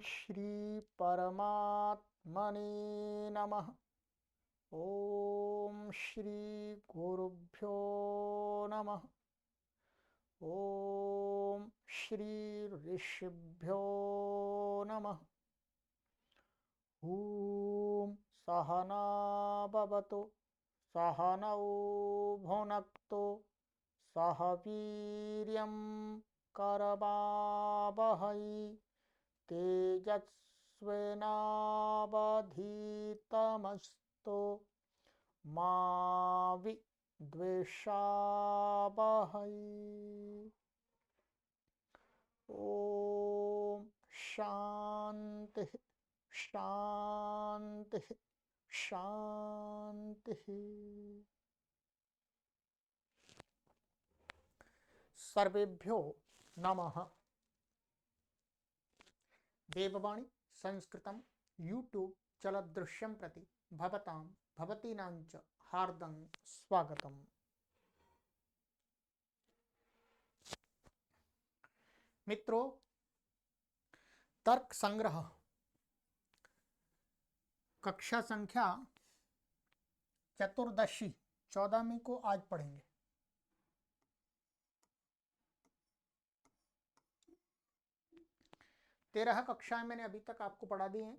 श्री परमात्मने नमः। ओम श्री गुरुभ्यो नमः। ओम श्री ऋषिभ्यो नमः। ओम सहना भवतु सहनौ भुनक्तु सह वीर्यं करवावहै तेजस्विनावधीतमस्तु मा विद्विषावहै। ओम शांति शांति शांति। सर्वेभ्यो नमः। देववाणी संस्कृतं यूट्यूब चलदृश्यं प्रति भवतां भवतीनां च हार्दं स्वागतम्। मित्रों, तर्क संग्रह कक्षा संख्या चतुर्दशी 14वीं को आज पढ़ेंगे। तेरह कक्षाएं मैंने अभी तक आपको पढ़ा दी हैं।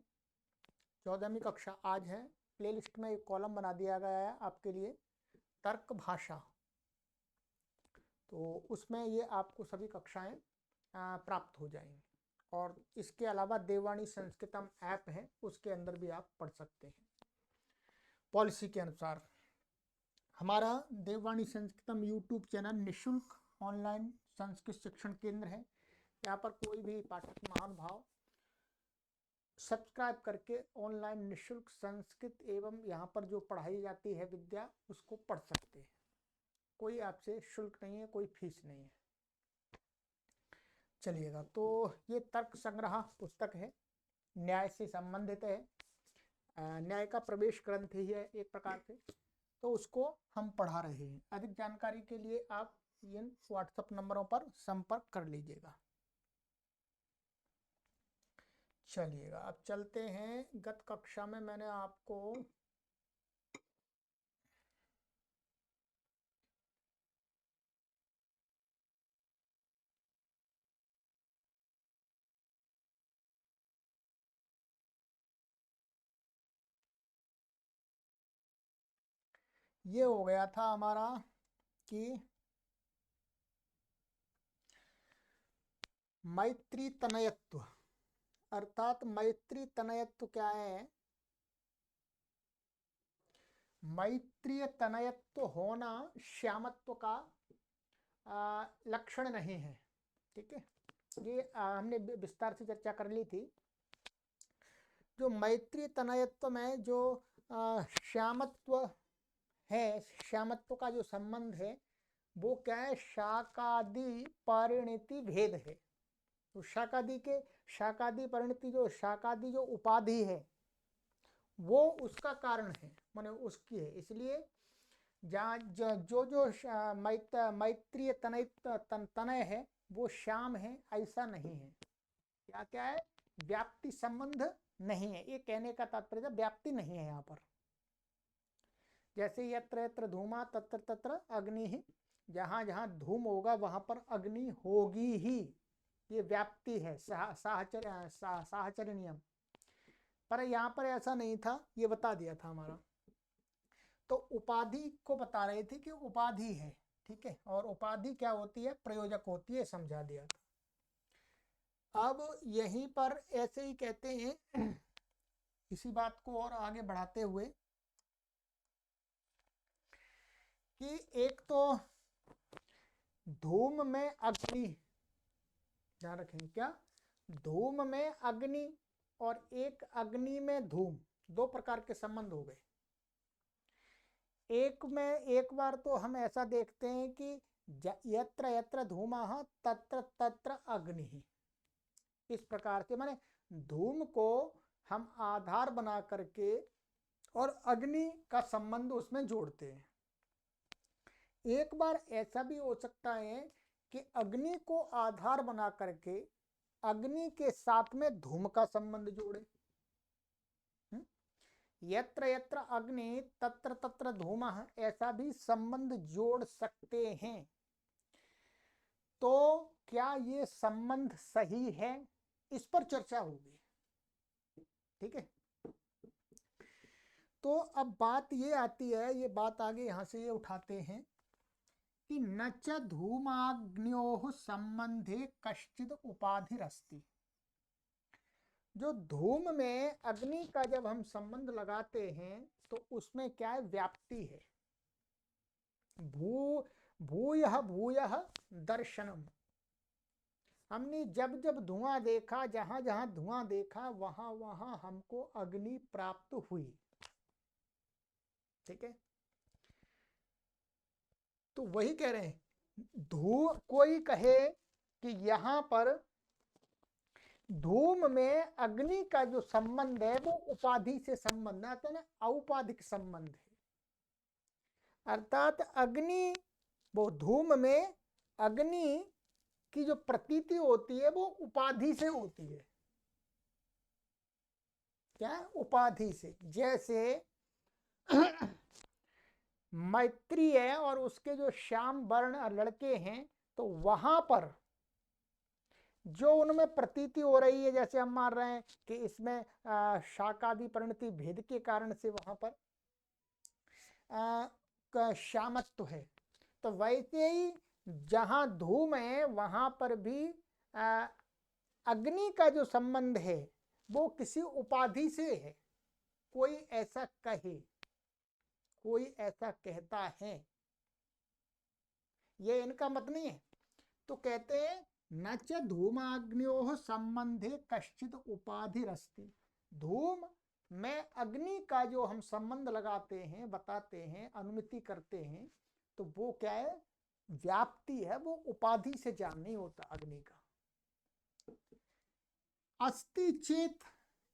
14वीं कक्षा आज है। प्लेलिस्ट में एक कॉलम बना दिया गया है आपके लिए, तर्क भाषा। तो उसमें ये आपको सभी कक्षाएं प्राप्त हो जाएंगी। और इसके अलावा देववाणी संस्कृतम ऐप है, उसके अंदर भी आप पढ़ सकते हैं। पॉलिसी के अनुसार हमारा देववाणी संस्कृतम यूट्यूब चैनल निःशुल्क ऑनलाइन संस्कृत शिक्षण केंद्र है। यहाँ पर कोई भी पाठक महानुभाव सब्सक्राइब करके ऑनलाइन निःशुल्क संस्कृत एवं यहाँ पर जो पढ़ाई जाती है विद्या, उसको पढ़ सकते हैं। कोई आपसे शुल्क नहीं है, कोई फीस नहीं है। चलिएगा, तो ये तर्क संग्रह पुस्तक है, न्याय से संबंधित है। न्याय का प्रवेश ग्रंथ ही है एक प्रकार से, तो उसको हम पढ़ा रहे हैं। अधिक जानकारी के लिए आप इन व्हाट्सएप नंबरों पर संपर्क कर लीजिएगा। चलिएगा, अब चलते हैं। गत कक्षा में मैंने आपको ये हो गया था हमारा कि मैत्री तनयत्व, अर्थात मैत्री तनयत्व क्या है? मैत्रीय तनयत्व होना श्यामत्व का लक्षण नहीं है। ठीक है, ये हमने विस्तार से चर्चा कर ली थी। जो मैत्री तनयत्व में जो श्यामत्व है, श्यामत्व का जो संबंध है वो क्या है? शाकादि परिणति भेद है। तो शाकादि परिणति, जो शाकादि जो उपाधि है वो उसका कारण है, माने उसकी है। इसलिए जहाँ जो मैत्रीय तनय है वो श्याम है, ऐसा नहीं है। क्या क्या है? व्याप्ति संबंध नहीं है। ये कहने का तात्पर्य व्याप्ति नहीं है यहाँ पर। जैसे यत्र यत्र धूमा तत्र तत्र अग्नि ही, जहाँ जहाँ धूम होगा वहां पर अग्नि होगी ही, ये व्याप्ति है, साहचर्य नियम। पर यहाँ पर ऐसा नहीं था, ये बता दिया था हमारा। तो उपाधि को बता रहे थे कि उपाधि है, ठीक है, और उपाधि क्या होती है? प्रयोजक होती है, समझा दिया था। अब यहीं पर ऐसे ही कहते हैं, इसी बात को और आगे बढ़ाते हुए, कि एक तो धूम में अग्नि, ध्यान रखेंगे क्या? धूम में अग्नि और एक अग्नि में धूम, दो प्रकार के संबंध हो गए। एक में एक बार तो हम ऐसा देखते हैं कि यत्र यत्र धूमः तत्र तत्र अग्नि, इस प्रकार से माने धूम को हम आधार बना करके और अग्नि का संबंध उसमें जोड़ते हैं। एक बार ऐसा भी हो सकता है कि अग्नि को आधार बना करके अग्नि के साथ में धूम का संबंध जोड़े। यत्र यत्र अग्नि तत्र तत्र धूमः, ऐसा भी संबंध जोड़ सकते हैं। तो क्या ये संबंध सही है, इस पर चर्चा होगी। ठीक है, तो अब बात ये आती है, ये बात आगे यहां से ये उठाते हैं कि न च धूमाग्न्योः संबंधे कश्चिद उपाधिरस्ति। जो धूम में अग्नि का जब हम संबंध लगाते हैं तो उसमें क्या है, व्याप्ति है। भूयः भूयः दर्शनम। हमने जब जब धुआं देखा, जहां जहां धुआं देखा वहां वहां हमको अग्नि प्राप्त हुई। ठीक है, तो वही कह रहे हैं, कोई कहे कि यहां पर धूम में अग्नि का जो संबंध है वो उपाधि से संबंध आता है ना, औपाधिक संबंध है। अर्थात अग्नि, वो धूम में अग्नि की जो प्रतीति होती है वो उपाधि से होती है। क्या, उपाधि से। जैसे मैत्री है और उसके जो श्याम वर्ण लड़के हैं, तो वहां पर जो उनमें प्रतीति हो रही है, जैसे हम मान रहे हैं कि इसमें शाकादि परिणति भेद के कारण से वहां पर श्यामत्व है, तो वैसे ही जहां धूम है वहां पर भी अग्नि का जो संबंध है वो किसी उपाधि से है। कोई ऐसा कहे, कोई ऐसा कहता है, ये इनका मत नहीं है। तो कहते हैं न च धूमाग्न्योः संबंधे कश्चित उपाधिरस्ति। धूम में अग्नि का जो हम संबंध लगाते हैं, बताते हैं, अनुमति करते हैं, तो वो क्या है, व्याप्ति है, वो उपाधि से ज्ञान नहीं होता अग्नि का। अस्ति चेत,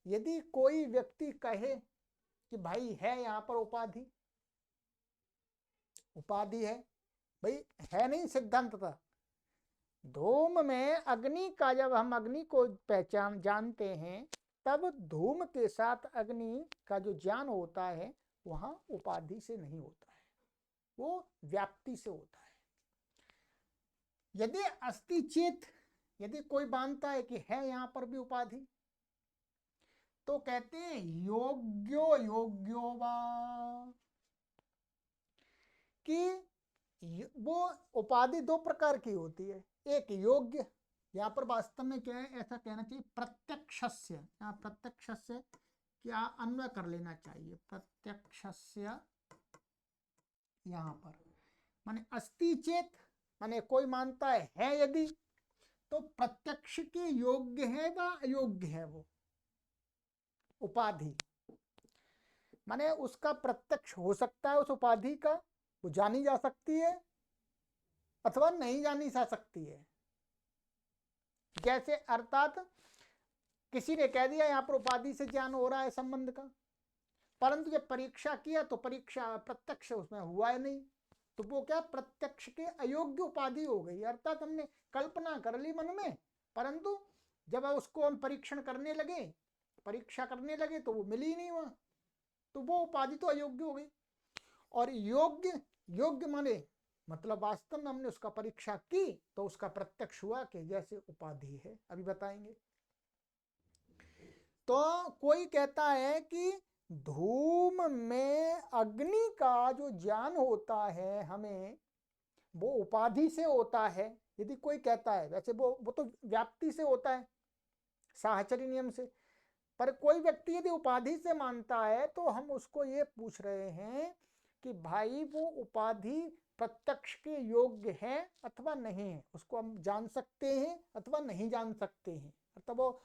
यदि कोई व्यक्ति कहे कि भाई है यहां पर उपाधि, उपाधि है भाई, है नहीं सिद्धांततः। धूम में अग्नि का जब हम अग्नि को पहचान जानते हैं, तब धूम के साथ अग्नि का जो ज्ञान होता है वहां उपाधि से नहीं होता है, वो व्याप्ति से होता है। यदि अस्ति चेत, यदि कोई मानता है कि है यहां पर भी उपाधि, तो कहते हैं योग्यो योग्यो वा, कि वो उपाधि दो प्रकार की होती है। एक योग्य, यहाँ पर वास्तव में क्या है, ऐसा कहना चाहिए प्रत्यक्षस्य, यहाँ प्रत्यक्षस्य क्या अन्वय कर लेना चाहिए, प्रत्यक्षस्य यहाँ पर माने अस्ति चेत, माने कोई मानता है यदि, तो प्रत्यक्ष के योग्य है व अयोग्य है वो उपाधि, माने उसका प्रत्यक्ष हो सकता है, उस उपाधि का वो जानी जा सकती है अथवा नहीं जानी जा सकती है। जैसे अर्थात किसी ने कह दिया यहाँ पर उपाधि से ज्ञान हो रहा है संबंध का, परंतु जब परीक्षा किया तो परीक्षा प्रत्यक्ष उसमें हुआ है नहीं, तो वो क्या, प्रत्यक्ष के अयोग्य उपाधि हो गई। अर्थात हमने कल्पना कर ली मन में, परंतु जब उसको हम परीक्षण करने लगे, परीक्षा करने लगे तो वो मिली नहीं वहां, तो वो उपाधि तो अयोग्य हो गई। और योग्य, योग्य माने मतलब वास्तव में हमने उसका परीक्षा की तो उसका प्रत्यक्ष हुआ कि जैसे उपाधि है, अभी बताएंगे। तो कोई कहता है कि धूम में अग्नि का जो ज्ञान होता है हमें, वो उपाधि से होता है, यदि कोई कहता है। वैसे वो तो व्याप्ति से होता है साहचर्य नियम से, पर कोई व्यक्ति यदि उपाधि से मानता है तो हम उसको ये पूछ रहे हैं कि भाई वो उपाधि प्रत्यक्ष के योग्य है अथवा नहीं है, उसको हम जान सकते हैं अथवा नहीं जान सकते हैं। अर्थात वो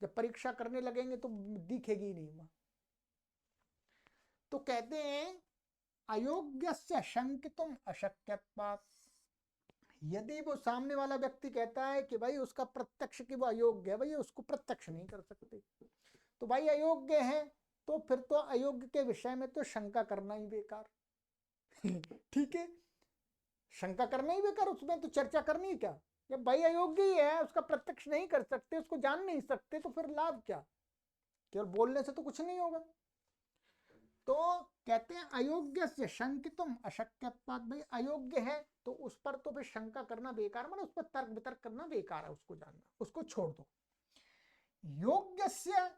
जब परीक्षा करने लगेंगे तो दिखेगी नहीं वहां। तो कहते हैं अयोग्यस्य शंकितुम अशक्यत्वात्, यदि वो सामने वाला व्यक्ति कहता है कि भाई उसका प्रत्यक्ष की वो अयोग्य है, भाई उसको प्रत्यक्ष नहीं कर सकते, तो भाई अयोग्य है, तो फिर तो अयोग्य के विषय में तो शंका करना ही बेकार। ठीक है, शंका करना ही बेकार, उसमें तो चर्चा करनी ही क्या, जब भाई अयोग्य ही है, उसका प्रत्यक्ष नहीं कर सकते, उसको जान नहीं सकते, तो फिर लाभ क्या? केवल बोलने से तो कुछ नहीं होगा। तो कहते हैं अयोग्य से शंकितुम अशक्यत्वात्, भाई अयोग्य है तो उस पर तो फिर शंका करना बेकार, मतलब उस पर तर्क वितर्क करना बेकार है, उसको जानना, उसको छोड़ दो। योग्यस्य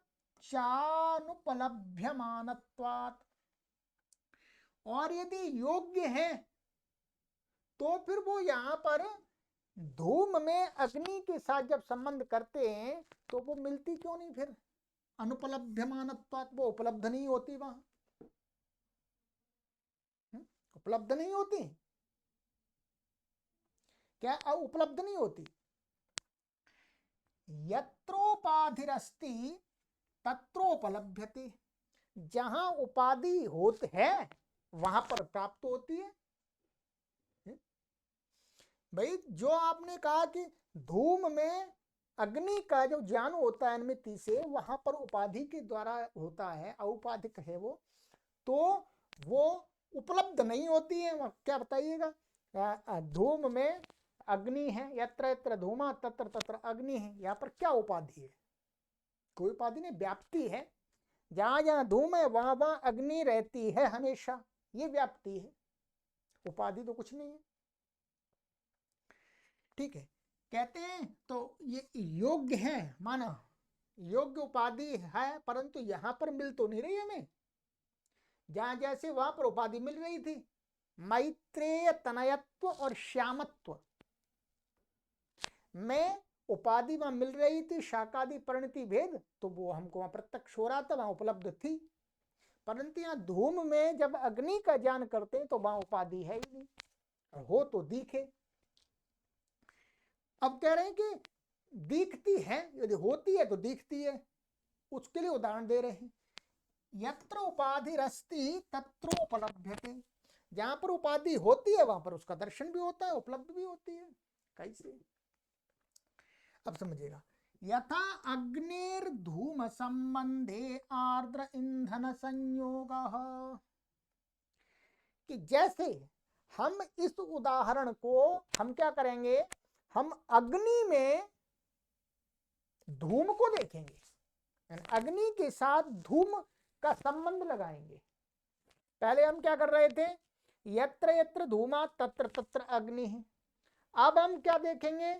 चानुपलभ्यमानत्वात्, और यदि योग्य है तो फिर वो यहाँ पर धूम में अग्नि के साथ जब संबंध करते हैं तो वो मिलती क्यों नहीं? फिर अनुपलभ्यमानत्वात्, वो उपलब्ध नहीं होती, वहां उपलब्ध नहीं होती। क्या उपलब्ध नहीं होती? यत्रोपाधिरस्ति तत्रोपलभ्यते, जहां उपाधि होत है वहां पर प्राप्त होती है। भाई जो आपने कहा कि धूम में अग्नि का जो ज्ञान होता है अनुमिति से, वहां पर उपाधि के द्वारा होता है, औपाधिक है वो, तो वो उपलब्ध नहीं होती है। क्या बताइएगा? धूम में अग्नि है, यत्र यत्र धूमा तत्र तत्र अग्नि है, यहाँ पर क्या उपाधि है? कोई उपाधि नहीं, व्याप्ति है। जहां जहां धूम है वहां वहां अग्नि रहती है हमेशा, ये व्याप्ति है, उपाधि तो कुछ नहीं है। ठीक है, कहते हैं तो ये योग्य है, माना योग्य उपाधि है, परंतु यहां पर मिल तो नहीं रही हमें, जहां जैसे वहां पर उपाधि मिल रही थी। मैत्रेय तनयत्व और श्यामत्व में उपाधि वहां मिल रही थी, शाकादि परिणति भेद, तो वो हमको वहां प्रत्यक्ष हो रहा था, वहां उपलब्ध थी। परंतु यहाँ धूम में जब अग्नि का ज्ञान करते हैं तो वहां उपाधि है ही नहीं, हो तो दिखे। अब कह रहे हैं कि दिखती है, यदि होती है तो दिखती है, उसके लिए उदाहरण दे रहे हैं। यत्र उपाधिरस्ति तत्रोपलभ्यते, जहां पर उपाधि होती है वहां पर उसका दर्शन भी होता है, उपलब्ध भी होती है। कैसे? अब समझिएगा। यथा अग्निर्धूम संबंधे आर्द्र ईंधन संयोग, कि जैसे हम इस उदाहरण को हम क्या करेंगे, हम अग्नि में धूम को देखेंगे, अग्नि के साथ धूम का संबंध लगाएंगे। पहले हम क्या कर रहे थे, यत्र यत्र धूमा तत्र तत्र अग्नि है। अब हम क्या देखेंगे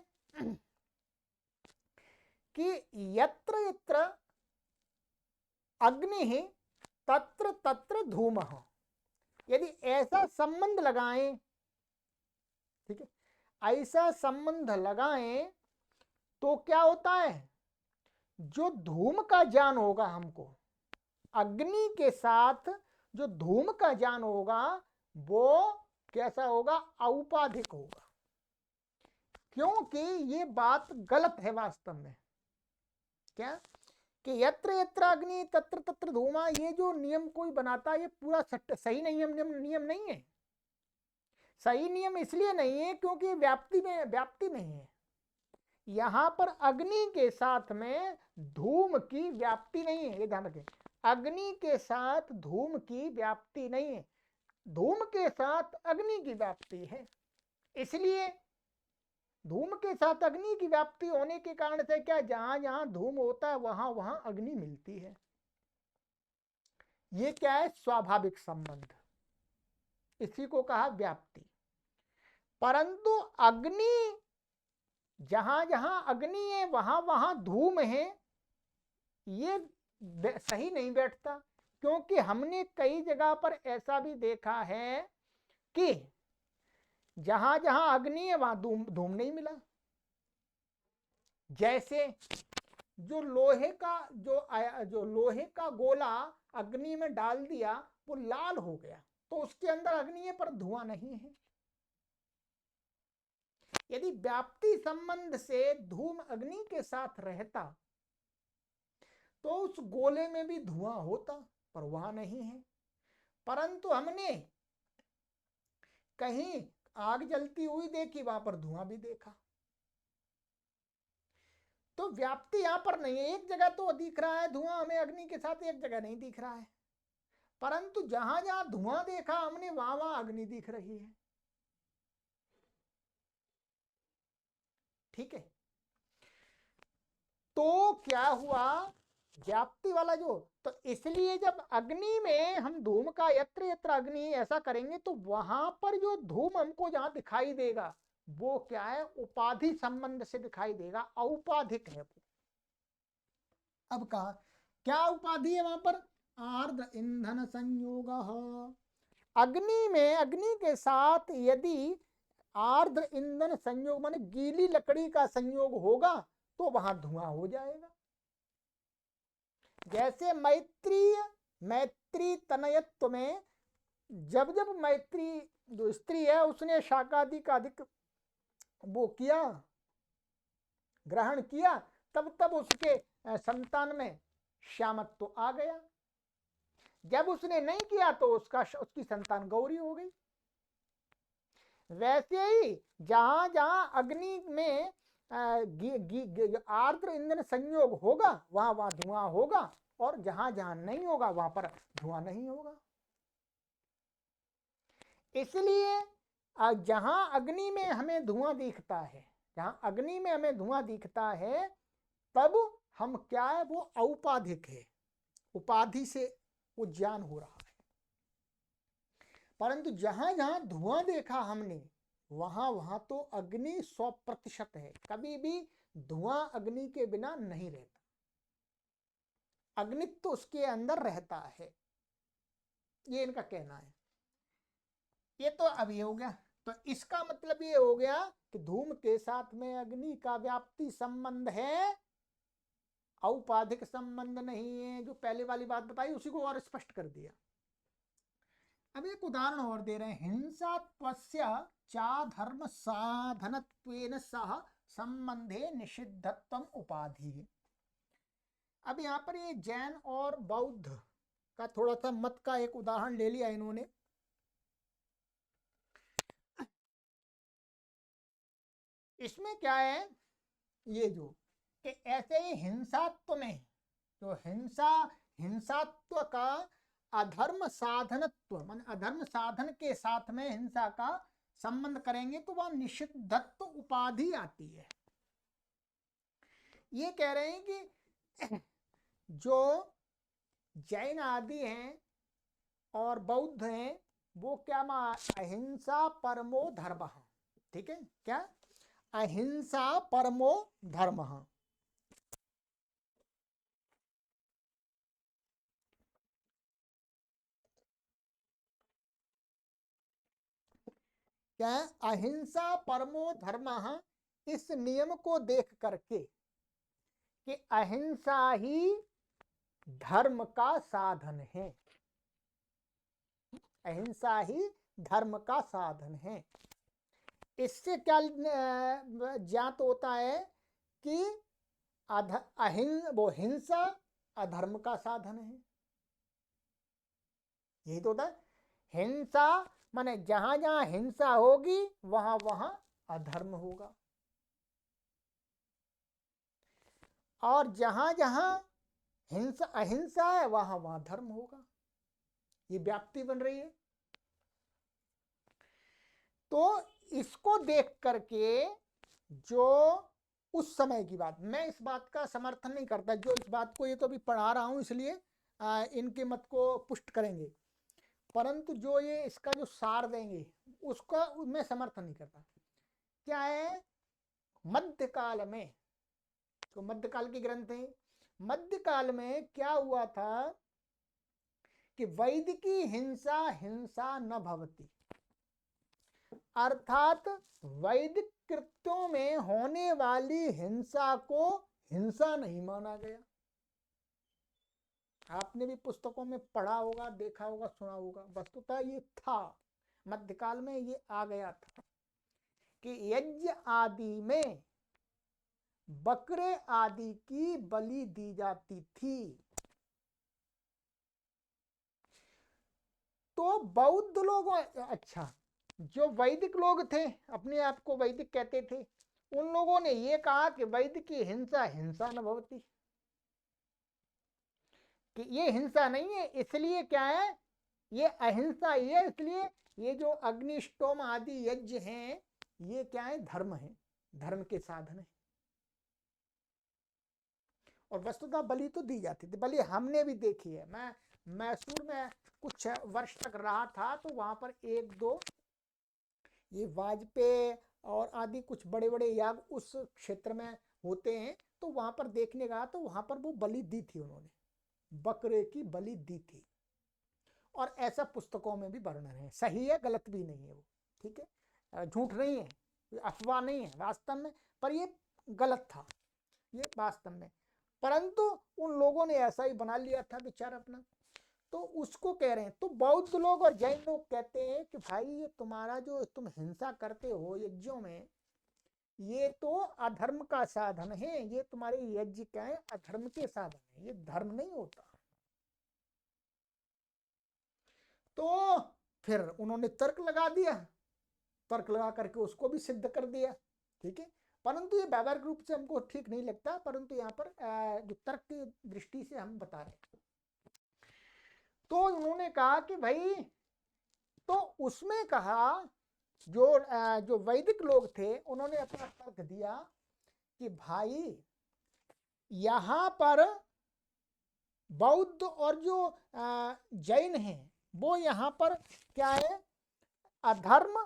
कि यत्र यत्र अग्नि है तत्र तत्र धूम। यदि ऐसा संबंध लगाएं, ठीक है, ऐसा संबंध लगाएं तो क्या होता है, जो धूम का ज्ञान होगा हमको, अग्नि के साथ जो धूम का ज्ञान होगा वो कैसा होगा, औपाधिक होगा। क्योंकि ये बात गलत है वास्तव में। क्या कि यत्र यत्र अग्नि तत्र तत्र धूमा, ये जो नियम कोई बनाता है ये पूरा सही नियम नहीं है। सही नियम इसलिए नहीं है क्योंकि व्याप्ति नहीं है। यहां पर अग्नि के साथ में धूम की व्याप्ति नहीं है, ये ध्यान रखें। अग्नि के साथ धूम की व्याप्ति नहीं है, धूम के साथ अग्नि की व्याप्ति है। इसलिए धूम के साथ अग्नि की व्याप्ति होने के कारण से क्या, जहां जहां धूम होता है वहां वहां अग्नि मिलती है। ये क्या है, स्वाभाविक संबंध, इसी को कहा व्याप्ति। परंतु अग्नि, जहां जहां अग्नि है वहां वहां धूम है, ये सही नहीं बैठता। क्योंकि हमने कई जगह पर ऐसा भी देखा है कि जहां जहां अग्नि है वहां धूम नहीं मिला। जैसे जो लोहे का गोला अग्नि में डाल दिया, वो लाल हो गया, तो उसके अंदर अग्नि है पर धुआं नहीं है। यदि व्याप्ति संबंध से धूम अग्नि के साथ रहता तो उस गोले में भी धुआं होता, पर वहां नहीं है। परंतु हमने कहीं आग जलती हुई देखी, वहां पर धुआं भी देखा। तो व्याप्ति यहां पर नहीं है। एक जगह तो दिख रहा है धुआं हमें अग्नि के साथ, एक जगह नहीं दिख रहा है। परंतु जहां जहां धुआं देखा हमने वहां वहां अग्नि दिख रही है। ठीक है। तो क्या हुआ, व्याप्ति वाला जो, तो इसलिए जब अग्नि में हम धूम का यत्र यत्र अग्नि ऐसा करेंगे तो वहां पर जो धूम हमको जहां दिखाई देगा वो क्या है, उपाधि संबंध से दिखाई देगा, औपाधिक है वो। अब कहा क्या उपाधि है वहां पर, आर्द्र ईंधन संयोग। अग्नि में, अग्नि के साथ यदि आर्द्र ईंधन संयोग माने गीली लकड़ी का संयोग होगा तो वहां धुआं हो जाएगा। जैसे मैत्री तनयत्व में जब जब मैत्री जो स्त्री है उसने शाकादि का अधिक वो किया, ग्रहण किया, तब तब उसके संतान में श्यामत्व आ गया। जब उसने नहीं किया तो उसकी संतान गौरी हो गई। वैसे ही जहां जहां अग्नि में आर्द्र ईंधन संयोग होगा वहां वहां धुआं होगा, और जहां जहां नहीं होगा वहां पर धुआं नहीं होगा। इसलिए जहां अग्नि में हमें धुआं दिखता है, जहां अग्नि में हमें धुआं दिखता है तब हम क्या है, वो औपाधिक है, उपाधि से वो ज्ञान हो रहा है। परंतु जहां जहां धुआं देखा हमने वहां वहां तो अग्नि 100% है, कभी भी धुआं अग्नि के बिना नहीं रहता, अग्नित्व तो उसके अंदर रहता है, ये इनका कहना है। ये तो अभी हो गया। तो इसका मतलब ये हो गया कि धूम के साथ में अग्नि का व्याप्ति संबंध है, औपाधिक संबंध नहीं है। जो पहले वाली बात बताई उसी को और स्पष्ट कर दिया। अब एक उदाहरण और दे रहे हैं, हिंसात्वस्य चा धर्म साधनत्वेन सह संबंधे निषिद्धत्वम उपाधि। अब यहाँ पर ये जैन और बौद्ध का थोड़ा सा मत का एक उदाहरण ले लिया इन्होंने। इसमें क्या है, ये जो कि ऐसे ही हिंसात्व में जो हिंसात्व का अधर्म साधनत्व मान अधर्म साधन के साथ में हिंसा का संबंध करेंगे तो वह निषिद्धत्व उपाधि आती है। ये कह रहे हैं कि जो जैन आदि हैं और बौद्ध हैं वो क्या अहिंसा परमो धर्म, ठीक है, क्या अहिंसा परमो धर्म, क्या अहिंसा परमो धर्म, इस नियम को देख करके कि अहिंसा ही धर्म का साधन है, अहिंसा ही धर्म का साधन है। इससे क्या ज्ञात होता है कि वो हिंसा अधर्म का साधन है। यही तो होता है, हिंसा माने जहां जहां हिंसा होगी वहां वहां अधर्म होगा, और जहां जहां हिंसा अहिंसा है वहां वहां धर्म होगा। ये व्याप्ति बन रही है। तो इसको देख करके जो उस समय की बात, मैं इस बात का समर्थन नहीं करता, जो इस बात को ये तो भी पढ़ा रहा हूं इसलिए इनके मत को पुष्ट करेंगे, परंतु जो ये इसका जो सार देंगे उसका मैं समर्थन नहीं करता। क्या है, मध्यकाल में, तो मध्यकाल के ग्रंथ है, मध्यकाल में क्या हुआ था कि वैदिकी हिंसा हिंसा न भवति, अर्थात वैदिक कृत्यों में होने वाली हिंसा को हिंसा नहीं माना गया। आपने भी पुस्तकों में पढ़ा होगा, देखा होगा, सुना होगा। वस्तुतः ये था, मध्यकाल में ये आ गया था कि यज्ञ आदि में बकरे आदि की बलि दी जाती थी। तो बौद्ध लोग, अच्छा जो वैदिक लोग थे, अपने आप को वैदिक कहते थे, उन लोगों ने ये कहा कि वैदिक की हिंसा हिंसा न भवती, कि ये हिंसा नहीं है, इसलिए क्या है, ये अहिंसा ही है। इसलिए ये जो अग्निष्टोम आदि यज्ञ हैं ये क्या है, धर्म है। धर्म के साधन है। और वस्तुतः बलि तो दी जाती थी, बलि हमने भी देखी है। मैं मैसूर में कुछ वर्ष तक रहा था, तो वहां पर एक दो ये वाजपेयी और आदि कुछ बड़े बड़े याग उस क्षेत्र में होते हैं, तो वहां पर देखने गया, तो वहां पर वो बलि दी थी, उन्होंने बकरे की बलि दी थी। और ऐसा पुस्तकों में भी वर्णन है, सही है, गलत भी नहीं है वो, ठीक है, झूठ नहीं है, अफवाह नहीं है वास्तव में, पर ये गलत था, ये वास्तव में। परंतु उन लोगों ने ऐसा ही बना लिया था विचार अपना, तो उसको कह रहे हैं। तो बौद्ध लोग और जैन लोग कहते हैं कि भाई ये तुम्हारा जो तुम हिंसा करते हो यज्ञों में, ये तो अधर्म का साधन है, ये तुम्हारे यज्ञ क्या है, अधर्म के साधन है, ये धर्म नहीं होता। तो फिर उन्होंने तर्क लगा दिया, तर्क लगा करके उसको भी सिद्ध कर दिया, ठीक है। परंतु ये व्यावहारिक रूप से हमको ठीक नहीं लगता, परंतु यहाँ पर जो तर्क की दृष्टि से हम बता रहे हैं। तो उन्होंने कहा कि भाई, तो उसमें कहा जो वैदिक लोग थे, उन्होंने अपना तर्क दिया कि भाई यहां पर बौद्ध और जो जैन हैं, वो यहां पर क्या है, अधर्म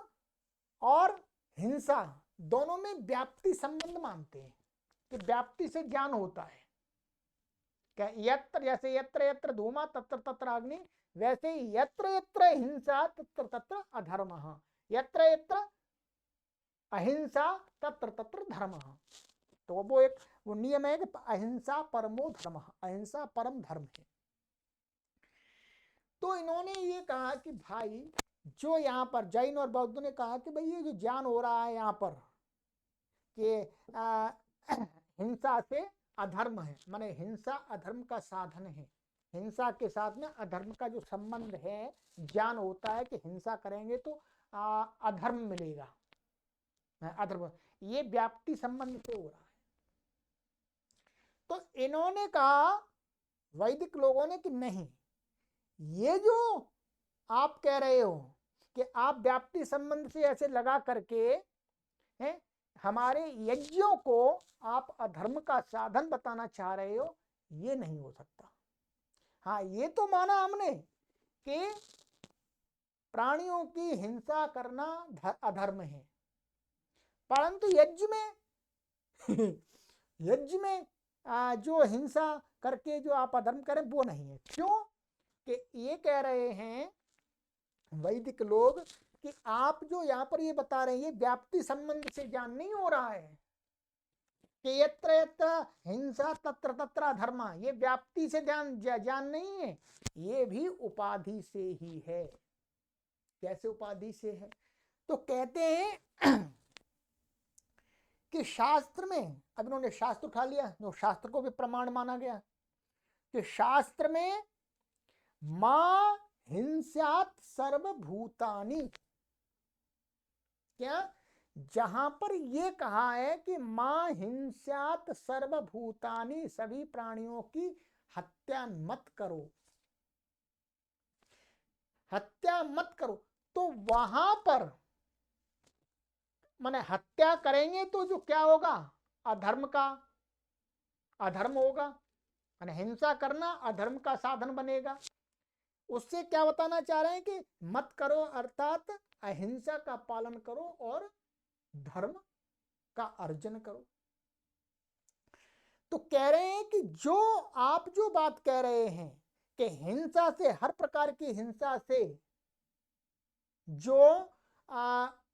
और हिंसा दोनों में व्याप्ति संबंध मानते हैं, कि व्याप्ति से ज्ञान होता है। क्या यत्र, जैसे यत्र यत्र धूमा तत्र तत्र अग्नि, वैसे यत्र यत्र हिंसा तत्र तत्र अधर्म, यत्र यत्र अहिंसा तत्र तत्र धर्म। तो वो एक वो नियम है कि अहिंसा परमो धर्म, अहिंसा परम धर्म है। तो इन्होंने ये कहा कि भाई जो यहाँ पर जैन और बौद्ध ने कहा कि भाई ये जो ज्ञान हो रहा है यहाँ पर कि हिंसा से अधर्म है, माने हिंसा अधर्म का साधन है, हिंसा के साथ में अधर्म का जो संबंध है, ज्ञान होता है कि हिंसा करेंगे तो अधर्म मिलेगा, अधर्म, ये व्याप्ति संबंध से हो रहा है। तो इन्होंने कहा वैदिक लोगों ने कि नहीं, ये जो आप कह रहे हो कि आप व्याप्ति संबंध से ऐसे लगा करके हैं, हमारे यज्ञों को आप अधर्म का साधन बताना चाह रहे हो, ये नहीं हो सकता। हाँ, ये तो माना हमने कि प्राणियों की हिंसा करना अधर्म है, परंतु यज्ञ में यज्ञ में जो हिंसा करके जो आप अधर्म करें वो नहीं है। क्यों? कि ये कह रहे हैं वैदिक लोग कि आप जो यहाँ पर ये बता रहे हैं, ये व्याप्ति संबंध से ज्ञान नहीं हो रहा है कि यत्र यत्र हिंसा तत्र तत्र धर्म, ये व्याप्ति से ज्ञान नहीं है, ये भी उपाधि से ही है। कैसे उपाधि से है? तो कहते हैं कि शास्त्र में, अब इन्होंने शास्त्र उठा लिया, जो शास्त्र को भी प्रमाण माना गया, कि शास्त्र में मां हिंस्यात सर्वभूतानि, क्या, जहां पर ये कहा है कि मां हिंस्यात सर्वभूतानि, सभी प्राणियों की हत्या मत करो, हत्या मत करो, तो वहां पर माने हत्या करेंगे तो जो क्या होगा, अधर्म का, अधर्म होगा, माने हिंसा करना अधर्म का साधन बनेगा। उससे क्या बताना चाह रहे हैं कि मत करो, अर्थात अहिंसा का पालन करो और धर्म का अर्जन करो। तो कह रहे हैं कि जो आप जो बात कह रहे हैं कि हिंसा से, हर प्रकार की हिंसा से जो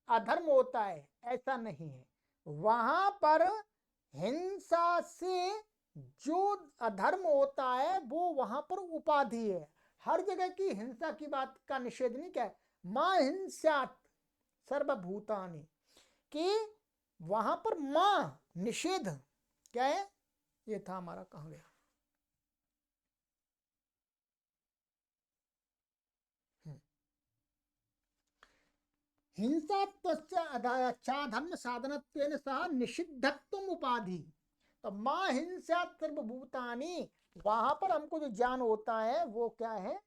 अधर्म होता है, ऐसा नहीं है। वहां पर हिंसा से जो अधर्म होता है वो वहां पर उपाधि है। हर जगह की हिंसा की बात का निषेध नहीं, क्या है, मां हिंस्यात सर्वभूतानि, कि वहां पर मां निषेध क्या है, ये था हमारा, कहां गया, हिंसात्वधर्म साधनत्वेन सह निषिद्धत्वम उपाधि। तो मां हिंस्यात् सर्वभूतानि, वहां पर हमको जो ज्ञान होता है वो क्या है,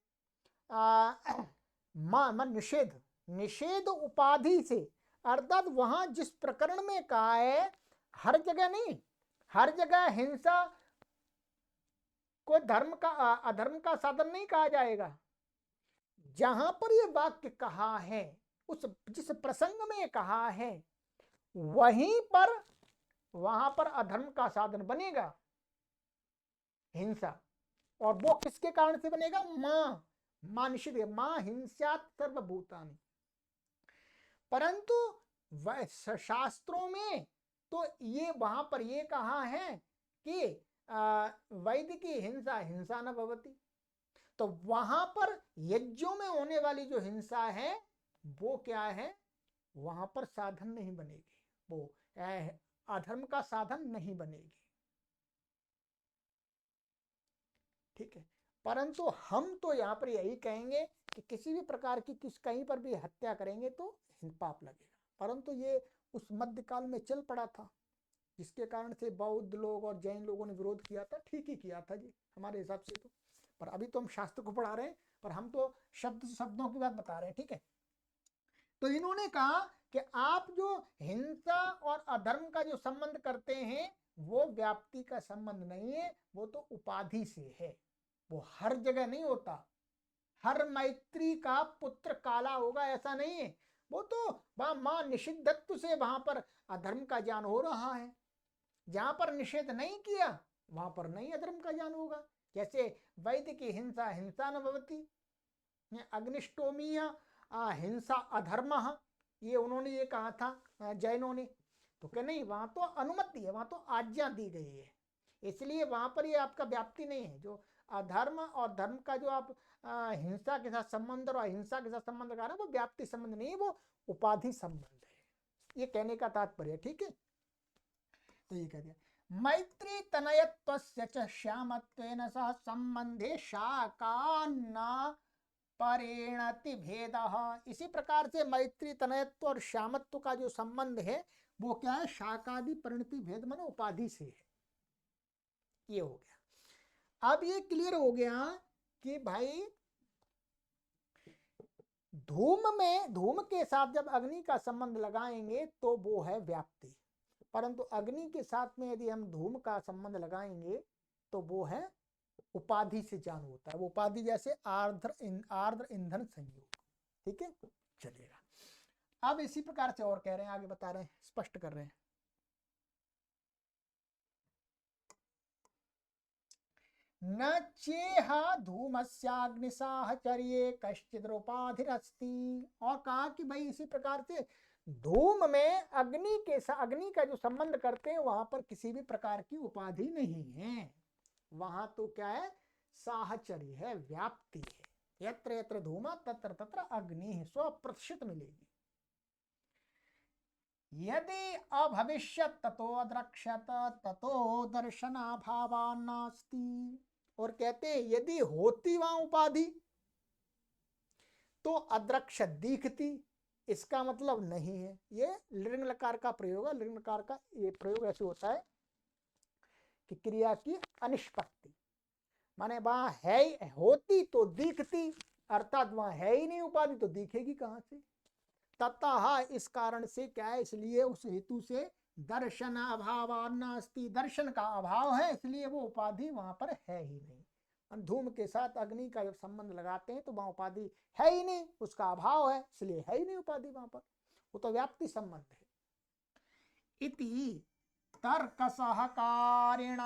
मां निषेध, निषेध उपाधि से, अर्थात वहां जिस प्रकरण में कहा है, हर जगह नहीं, हर जगह हिंसा को धर्म का अधर्म का साधन नहीं कहा जाएगा। जहां पर ये वाक्य कहा है, उस जिस प्रसंग में कहा है, वहीं पर वहां पर अधर्म का साधन बनेगा हिंसा। और वो किसके कारण से बनेगा? मां निषिद्ध, मां हिंस्यात् सर्वभूतानि। परंतु शास्त्रों में तो ये वहां पर ये कहा है कि वैद्य की हिंसा हिंसा न भवति। तो वहां पर यज्ञों में होने वाली जो हिंसा है वो क्या है? वहां पर साधन नहीं बनेगी, वो अधर्म का साधन नहीं बनेगी। ठीक है। परंतु हम तो यहाँ पर यही कहेंगे कि किसी भी प्रकार की कहीं पर भी हत्या करेंगे तो पाप लगेगा। परंतु ये उस मध्यकाल में चल पड़ा था, जिसके कारण से बौद्ध लोग और जैन लोगों ने विरोध किया था। ठीक ही किया था जी हमारे हिसाब से तो। पर अभी तो हम शास्त्र को पढ़ा रहे हैं, पर हम तो शब्दों की बात बता रहे हैं। ठीक है। तो इन्होंने कहा कि आप जो हिंसा और अधर्म का जो संबंध करते हैं वो व्याप्ति का संबंध नहीं है, वो तो उपाधि से है। वो हर जगह नहीं होता। हर मैत्री का पुत्र काला होगा ऐसा नहीं है। वो तो मां निषिद्धत्व से वहां पर अधर्म का ज्ञान हो रहा है। जहां पर निषेध नहीं किया वहां पर नहीं अधर्म का ज्ञान होगा। जैसे वैद्य की हिंसा हिंसा न भवति, अग्निष्टोमीय हिंसा अधर्म, ये उन्होंने ये कहा था जैनों ने। तो क्या नहीं, वहां तो अनुमति है, वहां तो आज्ञा दी गई है, इसलिए वहां पर ये आपका व्याप्ति नहीं है। जो अधर्म और धर्म का जो आप हिंसा के साथ संबंध और अहिंसा के साथ संबंध का वो व्याप्ति संबंध नहीं है, वो उपाधि संबंध है। ये कहने का तात्पर्य। ठीक है। तो ये कह दिया मैत्री तनयत्वस्य च श्यामत्वेन सह संबंधे शाकान्न परिणति भेद। इसी प्रकार से मैत्री तनयत्व और श्यामत्व का जो संबंध है वो क्या है? शाकादि परिणति भेद मन उपाधि से है। ये हो गया। अब ये क्लियर हो गया कि भाई धूम के साथ जब अग्नि का संबंध लगाएंगे तो वो है व्याप्ति, परंतु अग्नि के साथ में यदि हम धूम का संबंध लगाएंगे तो वो है उपाधि से ज्ञान होता है। वो उपाधि जैसे आर्द्र ईंधन संयोग। ठीक है, चलेगा। अब इसी प्रकार से और कह रहे हैं, आगे बता रहे हैं, स्पष्ट कर रहे हैं। न चेह धूमस्याग्निसाहचर्ये कश्चिद्रोपाधिरस्ति। और कहा कि भाई इसी प्रकार से धूम में अग्नि का जो संबंध करते हैं वहां पर किसी भी प्रकार की उपाधि नहीं है। वहां तो क्या है? साहचर्य है, व्याप्ति है। यत्र यत्र धूमा तत्र तत्र अग्नि है, 100% मिलेगी। यदि अभविष्यत ततो अद्रक्ष्यत ततो दर्शनाभावान्नास्ति। और कहते हैं यदि होती वहां उपाधि तो अद्रक्ष्य दिखती, इसका मतलब नहीं है। ये लिंग लकार का प्रयोग है। लिंग लकार का ये प्रयोग ऐसे होता है कि क्रिया की अनिष्पत्ति, माने वहां है, होती तो दिखती, अर्थात वहां है ही नहीं उपाधि तो दिखेगी कहां से? ततः इस कारण से क्या है? इसलिए उस हेतु से दर्शन अभावान्नास्ति, दर्शन का अभाव है, इसलिए वो उपाधि वहां पर है ही नहीं। धूम के साथ अग्नि का जब संबंध लगाते हैं तो वहां उपाधि है ही नहीं, उसका अभाव है, इसलिए है ही नहीं उपाधि वहां पर। वो तो व्याप्ति संबंध है। इति तर्क सहकारिणानुपलम्भ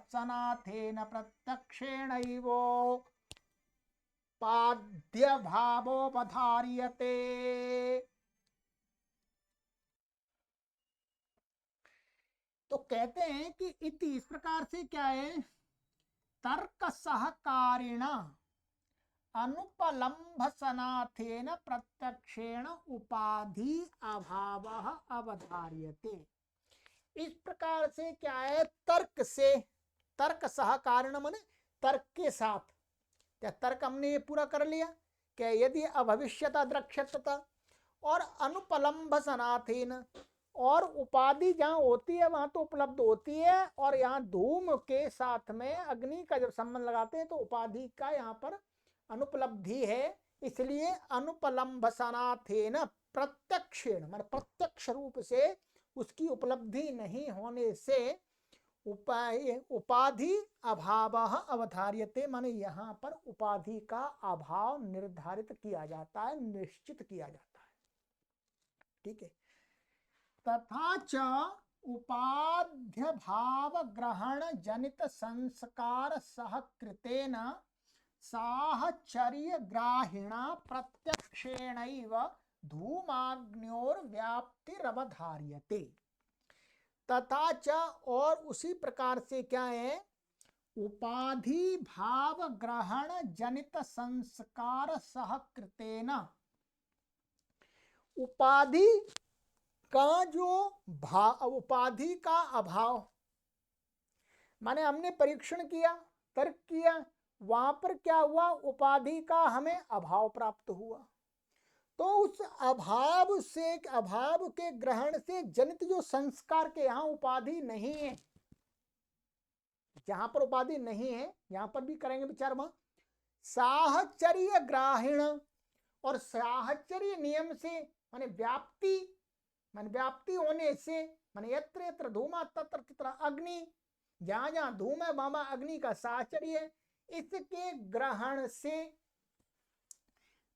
सनाथेन प्रत्यक्षेणैवो पाद्य भावोपधार्यते। तो कहते हैं कि इति इस प्रकार से क्या है? तर्क सहकारिण अनुपलम्भ सनाथेन प्रत्यक्षेण उपाधि अभाव अवधार्यते। इस प्रकार से क्या है? तर्क से, तर्क सहकारिण माने तर्क के साथ। क्या तर्क हमने ये पूरा कर लिया कि यदि अभविष्यता द्रक्ष्यता और अनुपलम्भ सनाथेन, और उपाधि जहां होती है वहां तो उपलब्ध होती है, और यहाँ धूम के साथ में अग्नि का जब संबंध लगाते हैं तो उपाधि का यहाँ पर अनुपलब्धि है, इसलिए अनुपलम्भसनाथेन प्रत्यक्षेण मान प्रत्यक्ष रूप से उसकी उपलब्धि नहीं होने से उपाधि अभाव अवधार्यते, माने यहाँ पर उपाधि का अभाव निर्धारित किया जाता है, निश्चित किया जाता है। ठीक है। तथा च उपाध्य भाव ग्रहण जनित संस्कार सहकृतेन साहचर्य ग्राहिणा प्रत्यक्षेणैव धूमाग्न्योर्व्याप्तिरवधार्यते। तथा च और उसी प्रकार से क्या है, उपाधि भाव ग्रहण जनित संस्कार सहकृतेन, उपाधि का जो उपाधि का अभाव, माने हमने परीक्षण किया, तर्क किया, वहां पर क्या हुआ, उपाधि का हमें अभाव प्राप्त हुआ। तो उस अभाव से, अभाव के ग्रहण से जनित जो संस्कार के यहाँ उपाधि नहीं है, जहां पर उपाधि नहीं है यहां पर भी करेंगे विचार, वहां साहचर्य ग्राहीण, और साहचर्य नियम से माने व्याप्ति, माने व्याप्ति होने से, माने यत्र यत्र धूमा तत्र तत्र अग्नि, जहां जहां धूम है वहां अग्नि का साहचर्य है, इसके ग्रहण से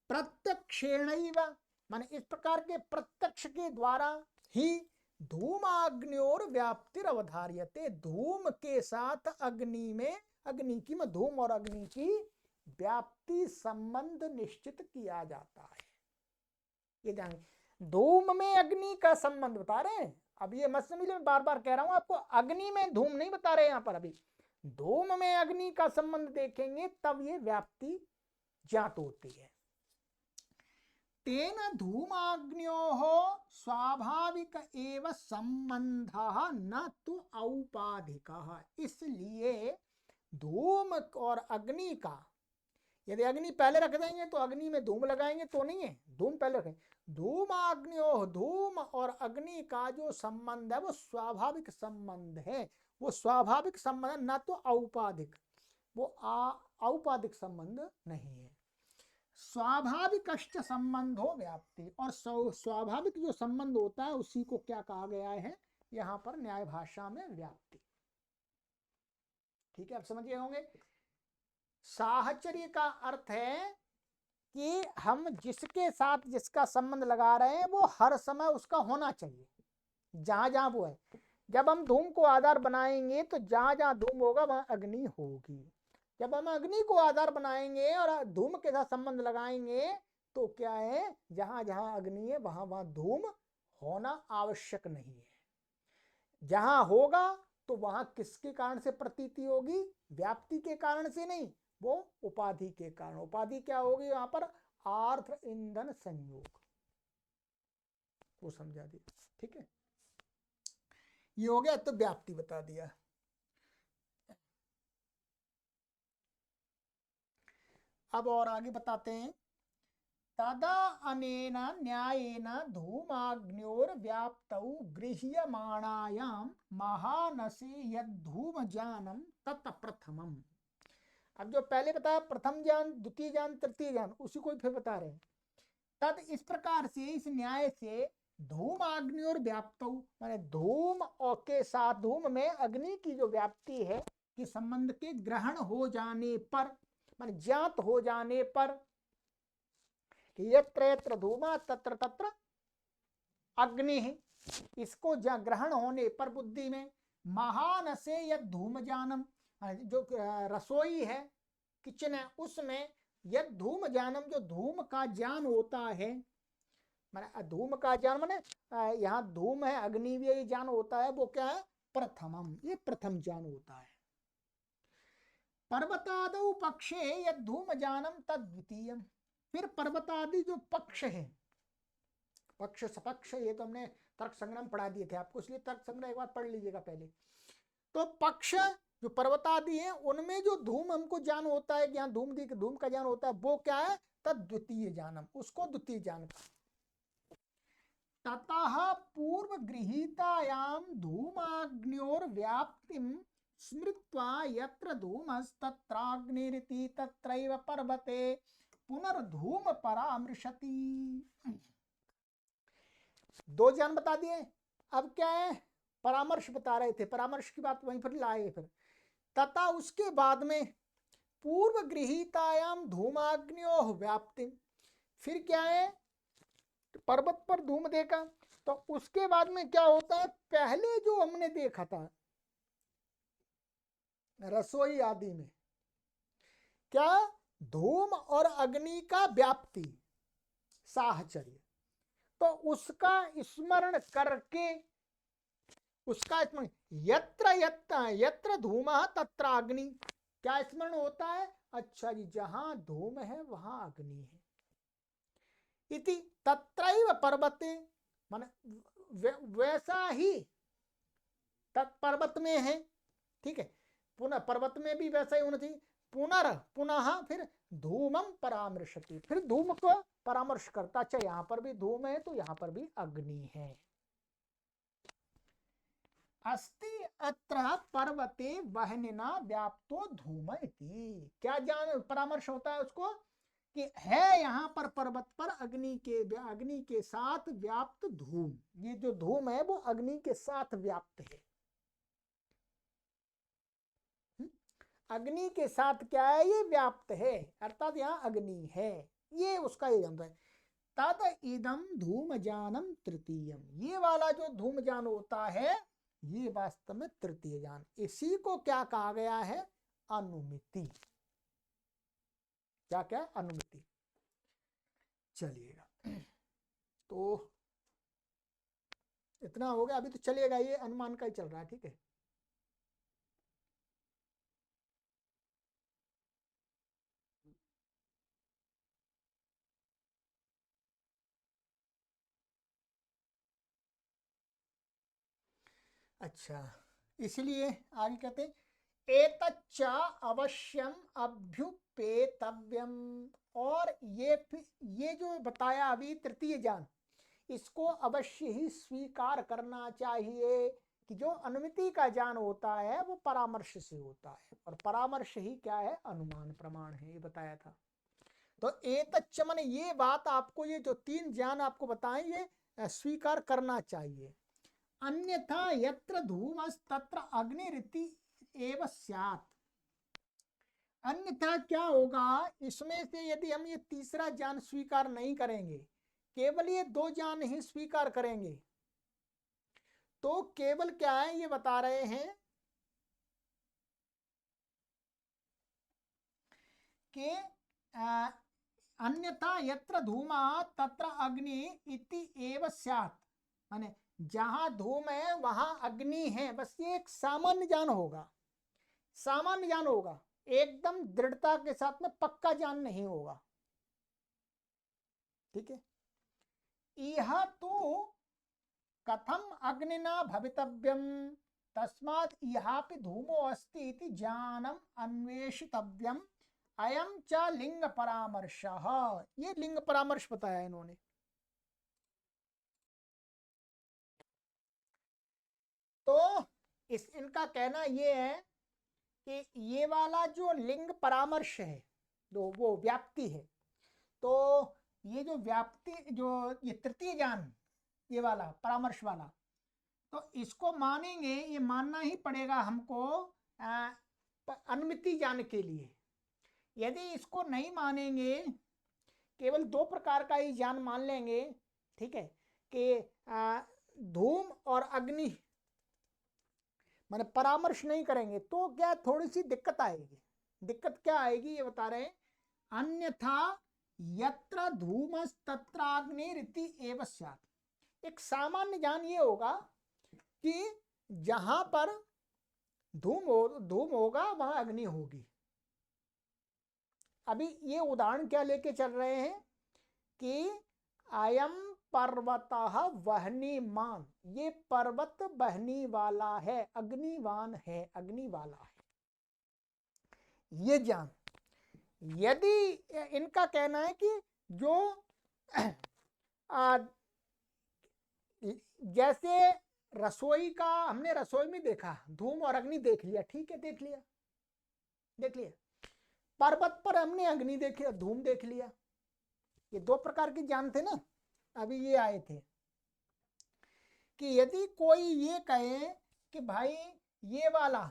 प्रत्यक्षेणैव, माने इस प्रकार के प्रत्यक्ष के द्वारा ही धूमाग्न्योर व्याप्तिर अवधार्यते, धूम के साथ अग्नि में, अग्नि की में धूम और अग्नि की व्याप्ति संबंध निश्चित किया जाता है। ये ध्यान, धूम में अग्नि का संबंध बता रहे हैं। अब ये मत समझ लो, मैं बार बार कह रहा हूं आपको, अग्नि में धूम नहीं बता रहे यहां पर, अभी धूम में अग्नि का संबंध देखेंगे तब ये व्याप्ति ज्ञात होती है। तेन धूमाग्न्योः स्वाभाविक एव संबंधः न तो औपाधिकः, इसलिए धूम और अग्नि का, यदि अग्नि पहले रख देंगे तो अग्नि में धूम लगाएंगे तो नहीं है, धूम पहले रखें, धूमाग्न्योः, धूम और अग्नि का जो संबंध है वो स्वाभाविक संबंध है, वो स्वाभाविक संबंध, न तो औपाधिक, वो औपाधिक संबंध नहीं है। स्वाभाविक संबंधो व्याप्ति, और स्वाभाविक जो संबंध होता है उसी को क्या कहा गया है यहां पर न्याय भाषा में, व्याप्ति। ठीक है, आप समझ गए होंगे। साहचर्य का अर्थ है कि हम जिसके साथ जिसका संबंध लगा रहे हैं वो हर समय उसका होना चाहिए, जहां जहां वो है। जब हम धूम को आधार बनाएंगे तो जहां जहां धूम होगा वहां अग्नि होगी, जब हम अग्नि को आधार बनाएंगे और धूम के साथ संबंध लगाएंगे तो क्या है, जहां जहां अग्नि है वहां वहां धूम होना आवश्यक नहीं है। जहां होगा तो वहां किसके कारण से प्रतीति होगी, व्याप्ति के कारण से नहीं, वो उपाधि के कारण। उपाधि क्या होगी वहां पर, आर्थ ईंधन संयोग, वो समझा दिया। ठीक है, ये हो गया, तो व्याप्ति बता दिया। अब और आगे बताते हैं, तदा अनेन न्यायेन धूमाग्न्योर्व्याप्तौ गृह्यमाणायां महानसे यद्धूमज्ञानं तत् प्रथमम्। अब जो पहले बताया प्रथम ज्ञान, द्वितीय ज्ञान, तृतीय ज्ञान, उसी को फिर बता रहे हैं। तद इस प्रकार से, इस न्याय से धूमाग्न्योर्व्याप्तौ, माने धूम और के साथ, धूम में अग्नि की जो व्याप्ति है कि संबंध के ग्रहण हो जाने पर, माने ज्ञात हो जाने पर, यत्र यत्र धूमा तत्र तत्र अग्नि है, इसको ग्रहण होने पर बुद्धि में, महान से यद धूम जानम, जो रसोई है, किचन है, उसमें यद धूम जानम, जो धूम का ज्ञान होता है, माने धूम का ज्ञान माने यहाँ धूम है, अग्नि भी ज्ञान होता है, वो क्या है, प्रथमम, ये प्रथम ज्ञान होता है। पर्वतादौ पक्षे यद धूम जानम तद द्वितीयम, फिर पर्वतादि जो पक्ष है, पक्ष सपक्ष, ये तो हमने तर्क संग्रह पढ़ा दिए थे आपको, इसलिए तर्क संग्रह एक बार पढ़ लीजिएगा पहले। तो पक्ष जो पर्वतादि है उनमें जो धूम हमको ज्ञान होता है, यहाँ धूम का ज्ञान होता है, वो क्या है, तद द्वितीय ज्ञानम, उसको द्वितीय ज्ञान का। ततः पूर्व गृहीतायाम धूमाग्न्योर व्याप्तिम स्मृत्वा यत्र धूमस्तत्राग्निरिति तत्रैव पर्वते पुनर्धूम परामृशति। दो ज्ञान बता दिए, अब क्या है, परामर्श बता रहे थे, परामर्श की बात वहीं पर लाए। फिर तथा उसके बाद में पूर्व गृहीतायाम धूमाग्न्यो व्याप्ति, फिर क्या है, पर्वत पर धूम देखा, तो उसके बाद में क्या होता है, पहले जो हमने देखा था रसोई आदि में, क्या धूम और अग्नि का व्याप्ति साहचर्य, तो उसका स्मरण करके, उसका स्मरण, यत्र यत्र यत्र धूमः तत्र अग्नि, क्या स्मरण होता है, अच्छा जी जहां धूम है वहां अग्नि है। इति तत्रैव पर्वते, माने वैसा ही पर्वत में है, ठीक है, पुनः पर्वत में भी वैसा ही होना चाहिए। पुनः फिर धूमम परामर्शति, फिर धूम को परामर्श करता, अच्छा यहां पर भी धूम है तो यहां पर भी अग्नि है। अस्ति अत्र पर्वते वह्निना व्याप्तो धूम इति, क्या जान परामर्श होता है उसको, कि है यहां पर पर्वत पर अग्नि के साथ व्याप्त धूम, ये जो धूम है वो अग्नि के साथ व्याप्त है। अग्नि के साथ क्या है, ये व्याप्त है, अर्थात यहाँ अग्नि है, ये उसका एग्जाम्पल है। तद इदम धूमजानम तृतीयम, ये वाला जो धूमजान होता है ये वास्तव में तृतीय ज्ञान, इसी को क्या कहा गया है, अनुमिति। क्या क्या, अनुमिति। चलिएगा, तो इतना हो गया, अभी तो चलिएगा, ये अनुमान का ही चल रहा है, ठीक है। अच्छा, इसलिए आगे कहते हैं एतच्च अवश्यम अभ्युपेतव्यम, और ये जो बताया अभी तृतीय ज्ञान, इसको अवश्य ही स्वीकार करना चाहिए कि जो अनुमिति का ज्ञान होता है वो परामर्श से होता है, और परामर्श ही क्या है, अनुमान प्रमाण है, ये बताया था। तो एतच्च माने ये बात आपको, ये जो तीन ज्ञान आपको बताएं ये स्वीकार करना चाहिए। अन्यथा यत्र धूमस् तत्र अग्निरिति एव स्यात्, अन्यथा क्या होगा, इसमें से यदि हम ये तीसरा ज्ञान स्वीकार नहीं करेंगे, केवल ये दो ज्ञान ही स्वीकार करेंगे, तो केवल क्या है, ये बता रहे हैं कि अन्यथा यत्र धूमा तत्र अग्नि इति एव स्यात्, माने जहां धूम है वहां अग्नि है, बस ये एक सामान्य ज्ञान होगा, सामान्य ज्ञान होगा, एकदम दृढ़ता के साथ में पक्का ज्ञान नहीं होगा, ठीक है। इह तो कथम अग्निना भवितव्यम, तस्मात् इहापि धूमो अस्ति इति ज्ञानम अन्वेषितव्यम, अयम च लिंग परामर्शः, ये लिंग परामर्श बताया इन्होंने। तो इनका कहना ये है कि ये वाला जो लिंग परामर्श है, जो वो व्याप्ति है, तो ये जो व्याप्ति, जो ये तृतीय ज्ञान, ये वाला परामर्श वाला, तो इसको मानेंगे, ये मानना ही पड़ेगा हमको अनुमिति ज्ञान के लिए। यदि इसको नहीं मानेंगे, केवल दो प्रकार का ही ज्ञान मान लेंगे, ठीक है, कि धूम और अग्नि, माने परामर्श नहीं करेंगे, तो क्या थोड़ी सी दिक्कत आएगी। दिक्कत क्या आएगी ये बता रहे हैं, अन्यथा यत्र धूमस् तत्राग्निरिति एव स्यात्, एक सामान्य ज्ञान ये होगा कि जहां पर धूम होगा वहां अग्नि होगी। अभी ये उदाहरण क्या लेके चल रहे हैं कि अयम पर्वतः वह्निमान, ये पर्वत बहनी वाला है, अग्निवान है, अग्नि वाला है, ये ज्ञान। यदि इनका कहना है कि जो जैसे रसोई का, हमने रसोई में देखा धूम और अग्नि देख लिया, ठीक है, देख लिया, पर्वत पर हमने अग्नि देखी, धूम देख लिया, ये दो प्रकार के ज्ञान थे ना, अभी ये आए थे कि यदि कोई ये कहे कि भाई ये वाला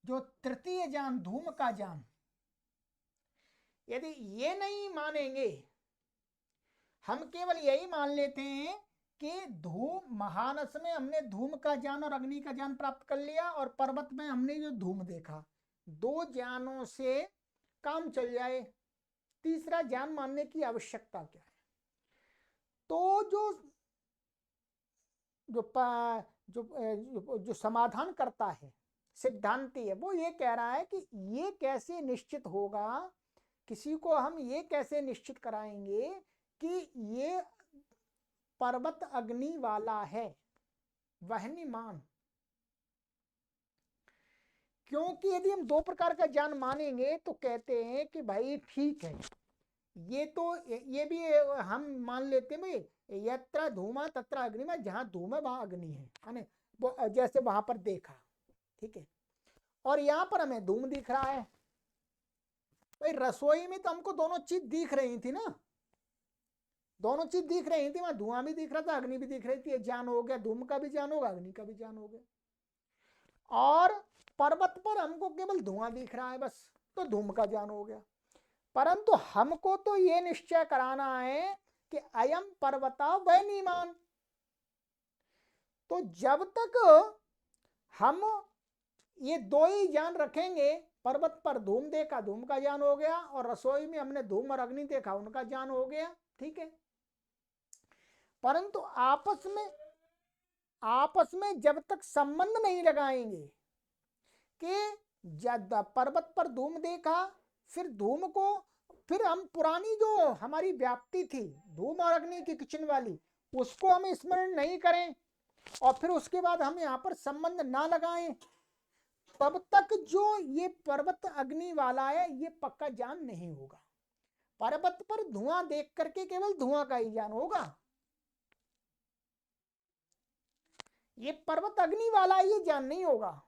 जो तृतीय ज्ञान धूम का ज्ञान, यदि ये नहीं मानेंगे, हम केवल यही मान लेते हैं कि धूम महानस में हमने धूम का ज्ञान और अग्नि का ज्ञान प्राप्त कर लिया और पर्वत में हमने जो धूम देखा, दो ज्ञानों से काम चल जाए, तीसरा ज्ञान मानने की आवश्यकता क्या है? तो जो समाधान करता है, सिद्धांती है, वो ये कह रहा है कि ये कैसे निश्चित होगा, किसी को हम ये कैसे निश्चित कराएंगे कि ये पर्वत अग्नि वाला है, वहनीमान। क्योंकि यदि हम दो प्रकार का ज्ञान मानेंगे तो कहते हैं कि भाई ठीक है, ये तो ये भी हम मान लेते हैं भाई यत्र धूमा तत्र अग्नि, में जहां धूम है वहां अग्नि है वो जैसे वहां पर देखा, ठीक है। और यहां पर हमें धूम दिख रहा है, भाई रसोई में तो हमको दोनों चीज दिख रही थी ना, दोनों चीज दिख रही थी, वहां धुआं भी दिख रहा था, अग्नि भी दिख रही थी, ज्ञान हो गया, धूम का भी ज्ञान होगा, अग्नि का भी ज्ञान हो गया। और पर्वत पर हमको केवल धुआं दिख रहा है बस, तो धूम का ज्ञान हो गया। परंतु हमको तो ये निश्चय कराना है कि अयम पर्वता वहनीमान। तो जब तक हम ये दो ही ज्ञान रखेंगे, पर्वत पर धूम देखा, धूम का ज्ञान हो गया, और रसोई में हमने धूम और अग्नि देखा, उनका ज्ञान हो गया, ठीक है। परंतु आपस में जब तक संबंध नहीं लगाएंगे कि पर्वत पर धूम देखा, फिर धूम को, फिर हम पुरानी जो हमारी व्याप्ति थी धूम और अग्नि की किचन वाली, उसको हम स्मरण नहीं करें और फिर उसके बाद हम यहाँ पर संबंध ना लगाएं, तब तक जो ये पर्वत अग्नि वाला है ये पक्का ज्ञान नहीं होगा। पर्वत पर धुआं देख करके केवल धुआं का ही ज्ञान होगा, ये पर्वत अग्नि वाला ये ज्ञान नहीं होगा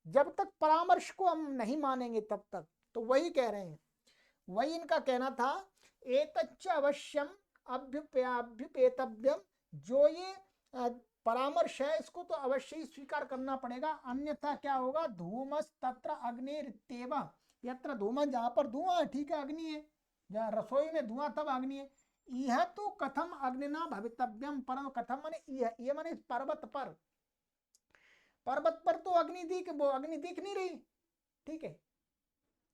जब तक परामर्श को हम नहीं मानेंगे तब तक। तो वही कह रहे हैं, वही इनका कहना था, एतच्च अवश्यम अभ्युपेतव्यम, जो ये परामर्श है इसको तो अवश्य ही स्वीकार करना पड़ेगा, अन्यथा क्या होगा, धूमस तत्र अग्निरित्येव, यत्र धूम, जहां पर धुआं है ठीक है अग्नि है, जहां रसोई में धुआं तब अग्नि है। यह तो कथम अग्निना भवितव्यम, परम कथम माने ये माने पर्वत पर तो अग्नि दिख नहीं रही, ठीक है,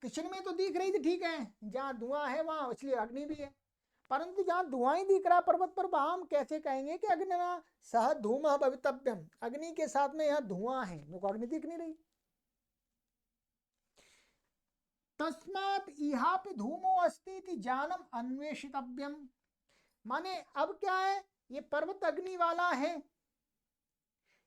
किचन में तो दिख रही थी, ठीक है, जहां धुआं है वहां इसलिए अग्नि भी है, परंतु जहां धुआं ही दिख रहा पर्वत पर, वहां हम कैसे कहेंगे कि अग्निना सह धूम भवितव्यम, अग्नि के साथ में यहाँ धुआं है, मेरे को अग्नि दिख नहीं रही। तस्मात् इहापि धूमो अस्ति इति ज्ञानम अन्वेषितव्यम, माने अब क्या है, ये पर्वत अग्नि वाला है,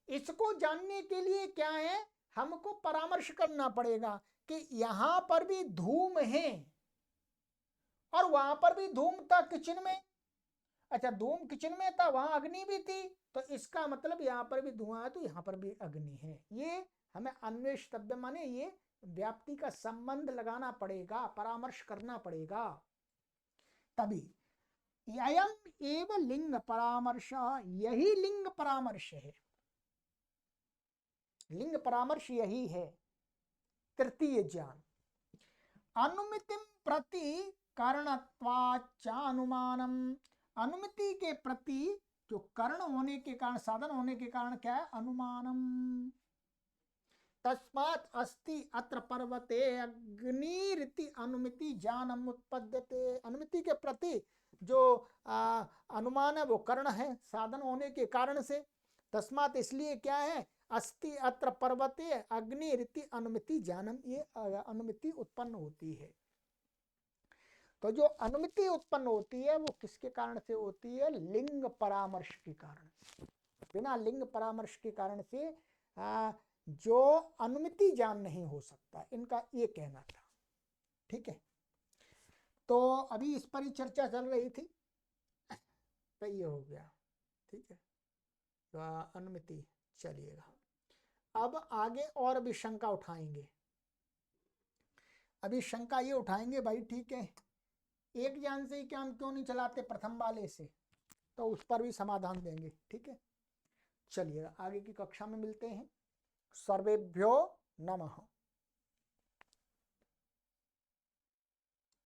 इसको जानने के लिए क्या है, हमको परामर्श करना पड़ेगा कि यहां पर भी धूम है और वहां पर भी धूम था किचन में, अच्छा धूम किचन में था, वहां अग्नि भी थी, तो इसका मतलब यहां पर भी धुआं है तो यहां पर भी अग्नि है। ये हमें अन्वेषितव्य माने ये व्याप्ति का संबंध लगाना पड़ेगा, परामर्श करना पड़ेगा, तभी। अयम एव लिंग परामर्श, यही लिंग परामर्श है, लिंग परामर्श यही है तृतीय ज्ञान। अनुमितिम प्रति कारणत्वाचानुमानम, अनुमिति के प्रति जो कारण होने के कारण, साधन होने के कारण क्या है, अनुमानम। तस्मात् अस्ति अत्र पर्वते अग्निरिति अनुमिति ज्ञानम उत्पद्यते, अनुमिति के प्रति जो अनुमान है वो कर्ण है, साधन होने के कारण से। तस्मात् इसलिए क्या है, अस्ति अत्र पर्वते अग्नि रीति अनुमिति ज्ञानम, ये अनुमिति उत्पन्न होती है। तो जो अनुमिति उत्पन्न होती है वो किसके कारण से होती है, लिंग परामर्श के कारण। बिना लिंग परामर्श के कारण से जो अनुमिति ज्ञान नहीं हो सकता, इनका ये कहना था, ठीक है। तो अभी इस पर ही चर्चा चल रही थी, तो ये हो गया, ठीक है, तो अनुमिति चलिएगा। अब आगे और भी शंका उठाएंगे, अभी शंका ये उठाएंगे भाई ठीक है, एक ज्ञान से ही काम क्यों नहीं चलाते प्रथम वाले से, तो उस पर भी समाधान देंगे। ठीक है, चलिए आगे की कक्षा में मिलते हैं। सर्वेभ्यो नमः।